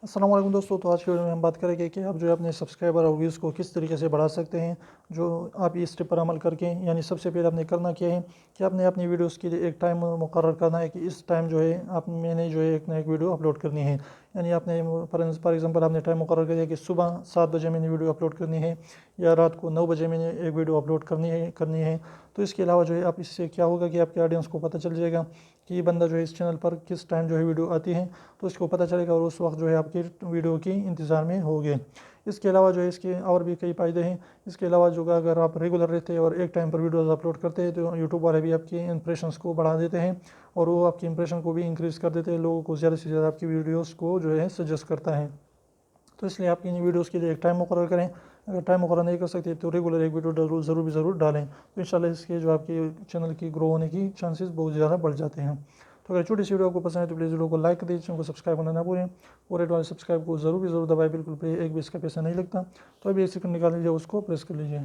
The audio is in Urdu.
السلام علیکم دوستو، تو آج کی ویڈیو میں ہم بات کریں گے کہ آپ جو ہے اپنے سبسکرائبر اور ویوز کو کس طریقے سے بڑھا سکتے ہیں۔ جو آپ اس اسٹیپ پر عمل کر کے، یعنی سب سے پہلے آپ نے کرنا کیا ہے کہ آپ نے اپنی ویڈیوز کے لیے ایک ٹائم مقرر کرنا ہے کہ اس ٹائم جو ہے میں نے جو ہے ایک نہ ایک ویڈیو اپلوڈ کرنی ہے۔ یعنی آپ نے فار ایگزامپل آپ نے ٹائم مقرر کر دیا کہ صبح 7 بجے میں نے ویڈیو اپلوڈ کرنی ہے یا رات کو 9 بجے میں نے ایک ویڈیو اپلوڈ کرنی ہے۔ تو اس کے علاوہ جو ہے آپ اس سے کیا ہوگا کہ آپ کے آڈینس کو پتہ چل جائے گا کہ یہ بندہ جو ہے اس چینل پر کس ٹائم جو ہے ویڈیو آتی ہے، تو اس کو پتہ چلے گا اور اس وقت جو ہے آپ کی ویڈیو کی انتظار میں ہوگے۔ اس کے علاوہ جو ہے اس کے اور بھی کئی فائدے ہیں۔ اس کے علاوہ جو اگر آپ ریگولر رہتے ہیں اور ایک ٹائم پر ویڈیوز اپلوڈ کرتے ہیں تو یوٹیوب والے بھی آپ کے امپریشنز کو بڑھا دیتے ہیں اور وہ آپ کی امپریشن کو بھی انکریز کر دیتے ہیں، لوگوں کو زیادہ سے زیادہ آپ کی ویڈیوز کو جو ہے سجیسٹ کرتا ہے۔ تو اس لیے آپ ان ویڈیوز کے لیے ایک ٹائم مقرر کریں۔ اگر ٹائم مقرر نہیں کر سکتے تو ریگولر ایک ویڈیو ضرور ڈالیں، تو انشاءاللہ اس کے جو آپ کے چینل کی گرو ہونے کی چانسز بہت زیادہ بڑھ جاتے ہیں۔ تو اگر چھوٹی سی ویڈیو آپ کو پسند ہے تو پلیز ویڈیو کو لائک کر دیجیے، چینل کو سبسکرائب کرنا نہ بھولیں اور ریڈ والے سبسکرائب کو ضرور دبائیں، بالکل ایک بھی اس کا پیسہ نہیں لگتا۔ تو ابھی ایک سیکنڈ نکال لیجیے، اس کو پریس کر لیجیے۔